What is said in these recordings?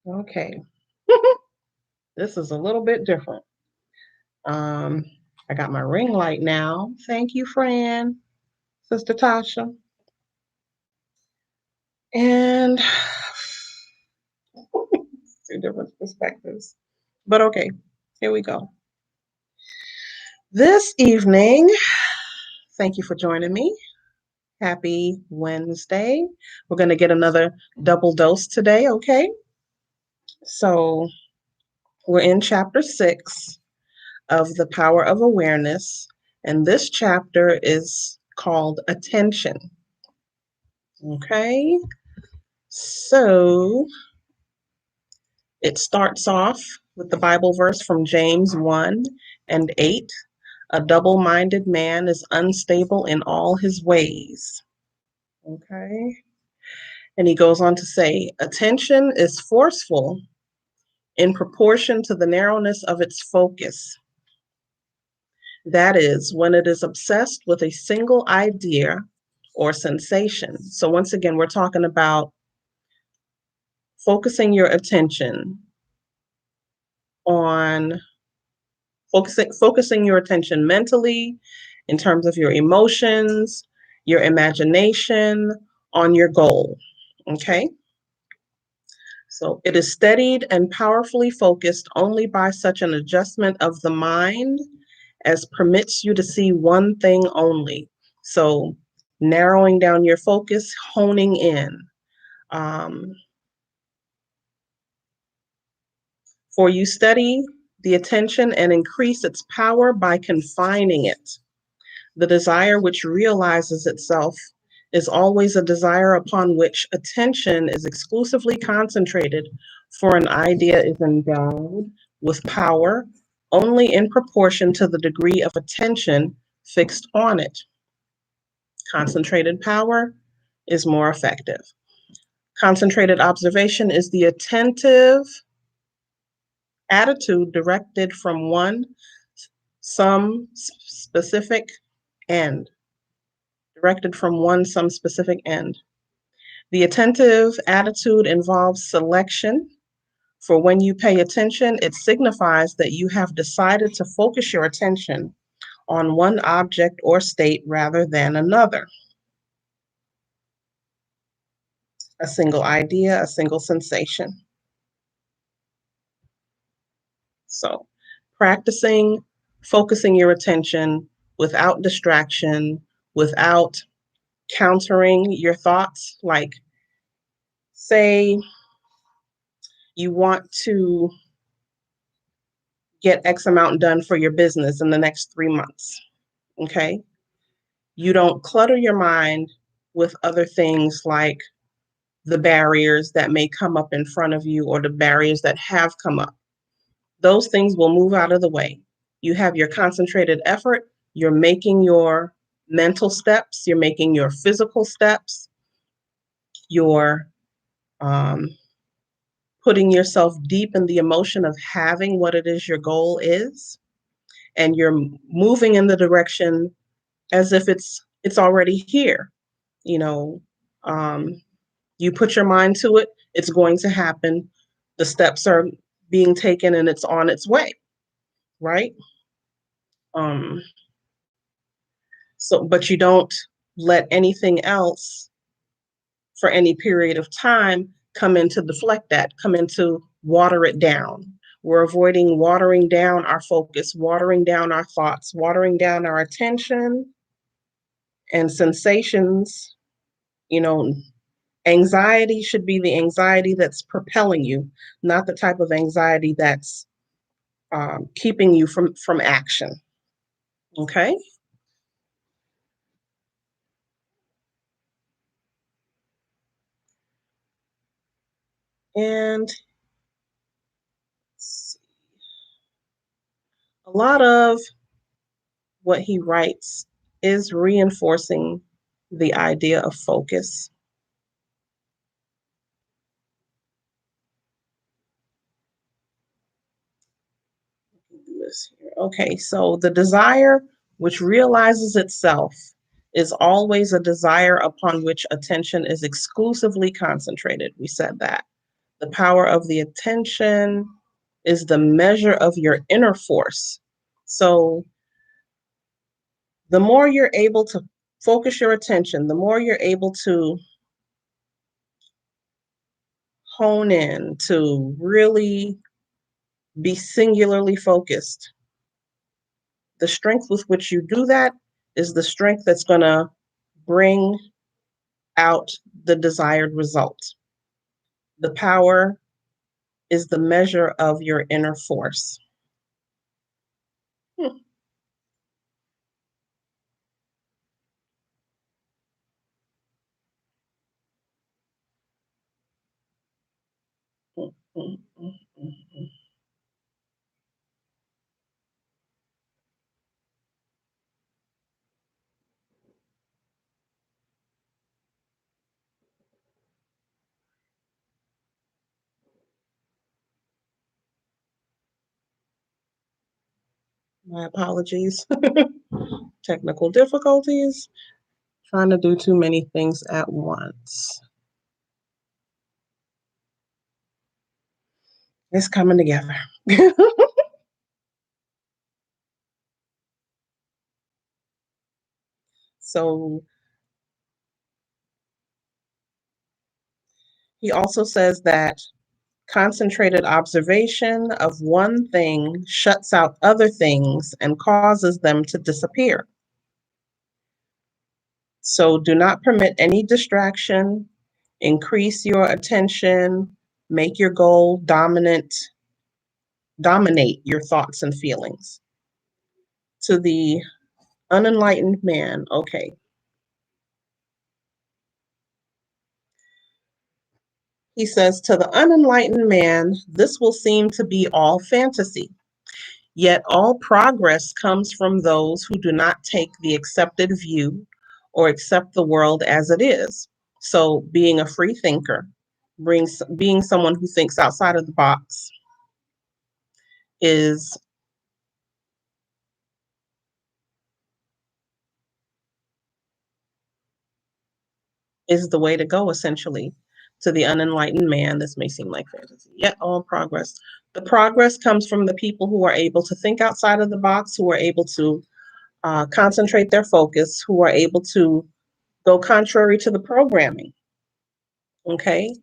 Okay. This is a little bit different. Um, I got my ring light now. Thank you, Fran, Sister Tasha. And two different perspectives. But okay, here we go. This evening, thank you for joining me. Happy Wednesday. We're going to get another double dose today, okay? So we're in chapter 6 of The Power of Awareness, and this chapter is called Attention. Okay, so it starts off with the Bible verse from James 1:8. A double-minded man is unstable in all his ways. Okay, and he goes on to say, attention is forceful in proportion to the narrowness of its focus. That is, when it is obsessed with a single idea or sensation. So once again, we're talking about focusing your attention on focusing your attention mentally in terms of your emotions, your imagination, on your goal. Okay? So it is steadied and powerfully focused only by such an adjustment of the mind as permits you to see one thing only. So narrowing down your focus, honing in. For you study the attention and increase its power by confining it. The desire which realizes itself is always a desire upon which attention is exclusively concentrated, for an idea is endowed with power only in proportion to the degree of attention fixed on it. Concentrated power is more effective. Concentrated observation is the attentive attitude directed from some specific end. The attentive attitude involves selection. For when you pay attention, it signifies that you have decided to focus your attention on one object or state rather than another. A single idea, a single sensation. So, practicing focusing your attention without distraction, without countering your thoughts. Like, say you want to get X amount done for your business in the next 3 months, okay? You don't clutter your mind with other things like the barriers that may come up in front of you or the barriers that have come up. Those things will move out of the way. You have your concentrated effort, you're making your mental steps, you're making your physical steps, you're putting yourself deep in the emotion of having what it is your goal is, and you're moving in the direction as if it's already here. You know, you put your mind to it, it's going to happen. The steps are being taken and it's on its way, right? But you don't let anything else for any period of time come in to deflect that, come in to water it down. We're avoiding watering down our focus, watering down our thoughts, watering down our attention and sensations. You know, anxiety should be the anxiety that's propelling you, not the type of anxiety that's keeping you from action. Okay? And a lot of what he writes is reinforcing the idea of focus. Okay, so the desire which realizes itself is always a desire upon which attention is exclusively concentrated. We said that. The power of the attention is the measure of your inner force. So the more you're able to focus your attention, the more you're able to hone in, to really be singularly focused, the strength with which you do that is the strength that's going to bring out the desired result. The power is the measure of your inner force. Hmm. Mm, mm, mm, mm, mm. My apologies. Technical difficulties. Trying to do too many things at once. It's coming together. So he also says that concentrated observation of one thing shuts out other things and causes them to disappear. So do not permit any distraction, increase your attention, make your goal dominate your thoughts and feelings. To the unenlightened man, okay. He says, to the unenlightened man, this will seem to be all fantasy. Yet all progress comes from those who do not take the accepted view or accept the world as it is. So being a free thinker, being someone who thinks outside of the box is is the way to go, essentially. To the unenlightened man, this may seem like fantasy, yet all progress. The progress comes from the people who are able to think outside of the box, who are able to concentrate their focus, who are able to go contrary to the programming. Okay?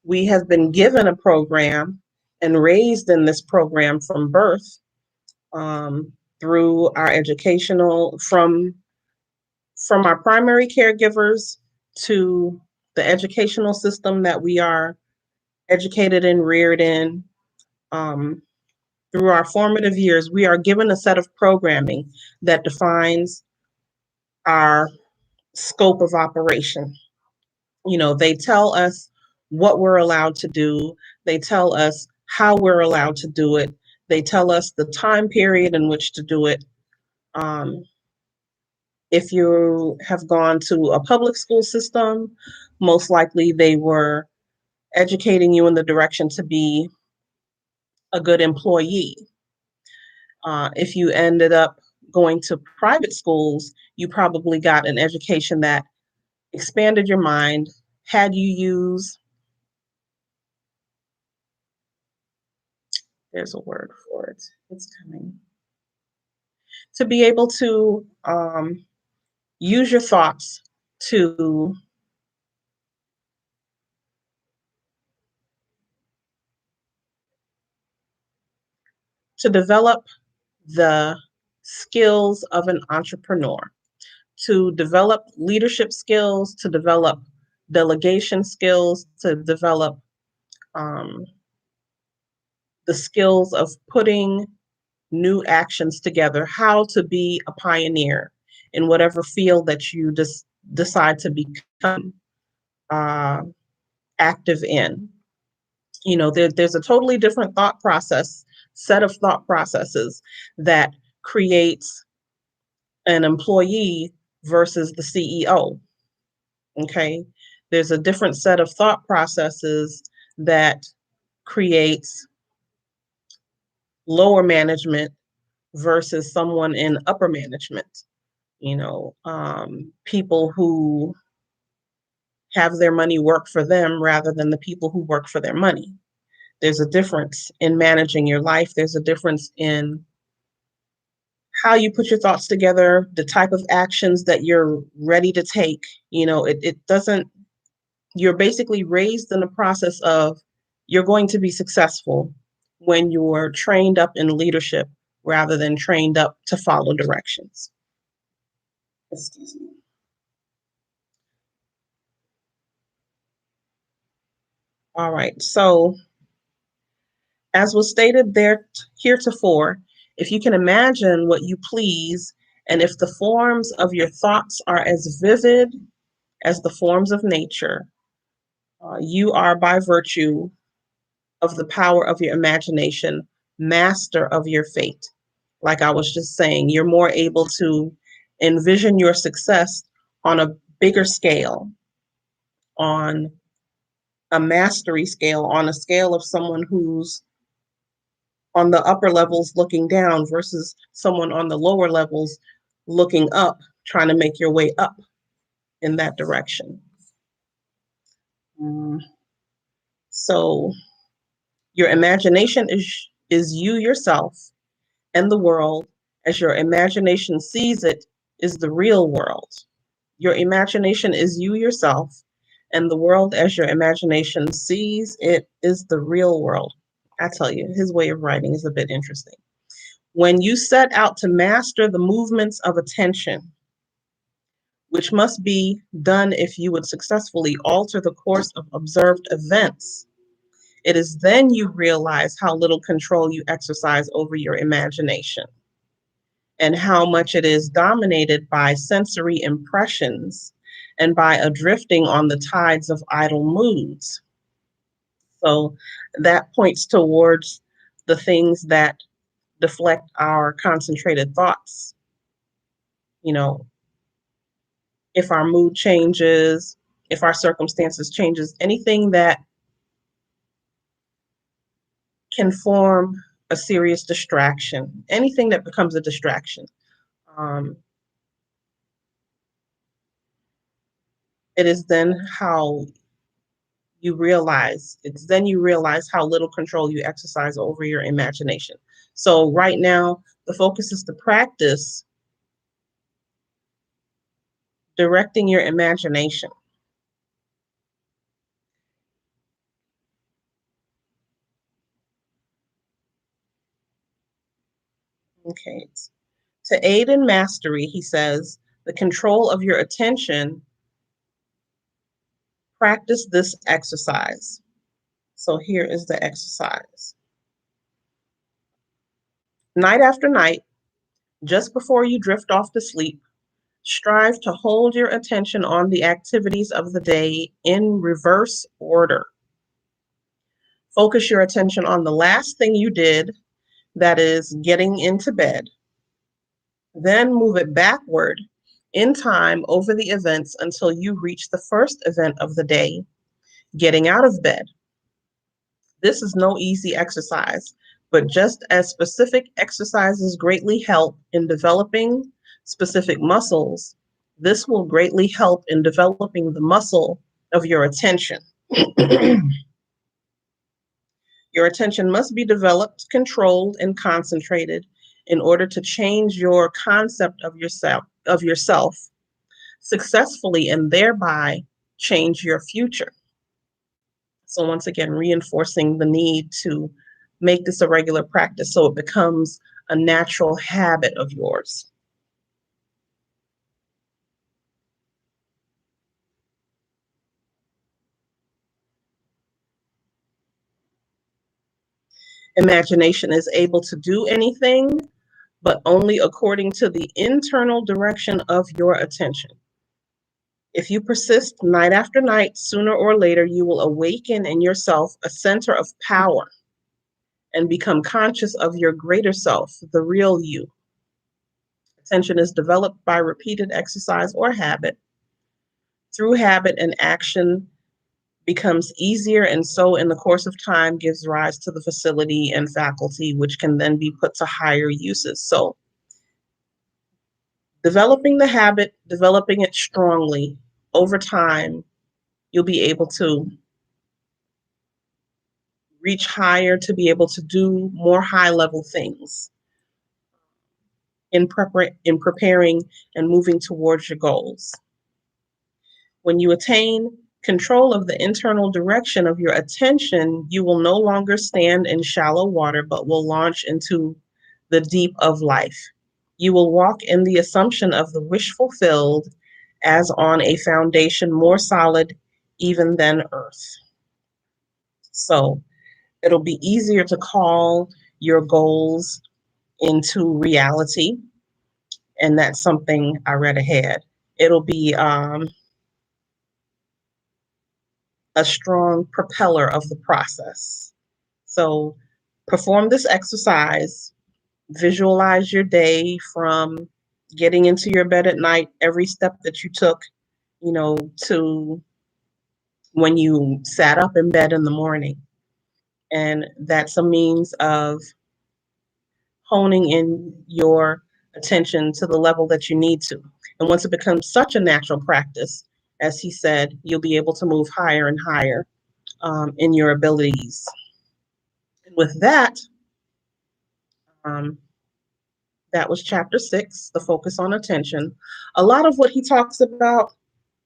We have been given a program and raised in this program from birth, through our educational, from our primary caregivers to the educational system that we are educated and reared in. um, Through our formative years, we are given a set of programming that defines our scope of operation. They tell us what we're allowed to do, they tell us how we're allowed to do it, they tell us the time period in which to do it. Um, if you have gone to a public school system, most likely they were educating you in the direction to be a good employee. If you ended up going to private schools, you probably got an education that expanded your mind, had you use, there's a word for it, it's coming, to be able to use your thoughts to develop the skills of an entrepreneur, to develop leadership skills, to develop delegation skills, to develop um, the skills of putting new actions together, how to be a pioneer in whatever field that you just decide to become uh, active in. There's a totally different set of thought processes that creates an employee versus the CEO. Okay. There's a different set of thought processes that creates lower management versus someone in upper management. People who have their money work for them rather than the people who work for their money. There's a difference in managing your life. There's a difference in how you put your thoughts together, the type of actions that you're ready to take. It doesn't, you're basically raised in the process of you're going to be successful when you're trained up in leadership rather than trained up to follow directions. Excuse me. All right. So, as was stated there heretofore, if you can imagine what you please, and if the forms of your thoughts are as vivid as the forms of nature, you are, by virtue of the power of your imagination, master of your fate. Like I was just saying, you're more able to envision your success on a bigger scale, on a mastery scale, on a scale of someone who's on the upper levels looking down versus someone on the lower levels looking up, trying to make your way up in that direction. So your imagination is you yourself, and the world as your imagination sees it is the real world. Your imagination is you yourself, and the world as your imagination sees it is the real world. I tell you, his way of writing is a bit interesting. When you set out to master the movements of attention, which must be done if you would successfully alter the course of observed events, it is then you realize how little control you exercise over your imagination and how much it is dominated by sensory impressions and by a drifting on the tides of idle moods. So that points towards the things that deflect our concentrated thoughts. You know, if our mood changes, if our circumstances changes, anything that can form a serious distraction, anything that becomes a distraction. Um, it is then how it's then you realize how little control you exercise over your imagination. So right now, the focus is to practice directing your imagination. Okay. To aid in mastery, he says, the control of your attention, practice this exercise. So here is the exercise. Night after night, just before you drift off to sleep, strive to hold your attention on the activities of the day in reverse order. Focus your attention on the last thing you did, that is getting into bed. Then move it backward in time over the events until you reach the first event of the day, getting out of bed. This is no easy exercise, but just as specific exercises greatly help in developing specific muscles, this will greatly help in developing the muscle of your attention. Your attention must be developed, controlled, and concentrated in order to change your concept of yourself successfully and thereby change your future. So once again, reinforcing the need to make this a regular practice so it becomes a natural habit of yours. Imagination is able to do anything, but only according to the internal direction of your attention. If you persist night after night, sooner or later, you will awaken in yourself a center of power and become conscious of your greater self, the real you. Attention is developed by repeated exercise or habit. Through habit and action becomes easier, and so in the course of time gives rise to the facility and faculty, which can then be put to higher uses. So developing the habit, developing it strongly over time, You'll be able to reach higher, to be able to do more high-level things in preparing and moving towards your goals. When you attain control of the internal direction of your attention, you will no longer stand in shallow water, but will launch into the deep of life. You will walk in the assumption of the wish fulfilled as on a foundation more solid even than earth. So it'll be easier to call your goals into reality. And that's something I read ahead. It'll be a strong propeller of the process. So perform this exercise, visualize your day from getting into your bed at night, every step that you took, to when you sat up in bed in the morning. And that's a means of honing in your attention to the level that you need to. And once it becomes such a natural practice, as he said, you'll be able to move higher and higher in your abilities. And with that, that was chapter 6, the focus on attention. A lot of what he talks about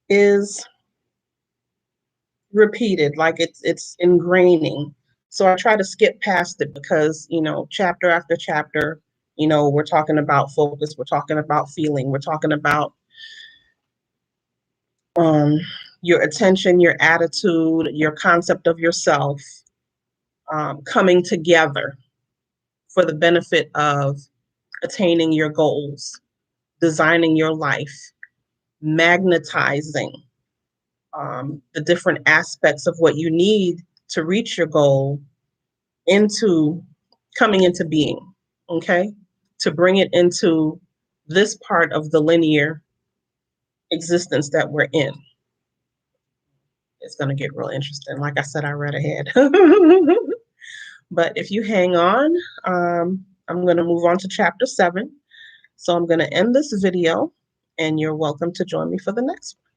is repeated, like it's ingraining. So I try to skip past it because, chapter after chapter, we're talking about focus, we're talking about feeling, we're talking about your attention, your attitude, your concept of yourself coming together for the benefit of attaining your goals, designing your life, magnetizing the different aspects of what you need to reach your goal into coming into being, okay? To bring it into this part of the linear existence that we're in. It's going to get real interesting. Like I said, I read ahead. But if you hang on, I'm going to move on to chapter 7. So I'm going to end this video, and you're welcome to join me for the next one.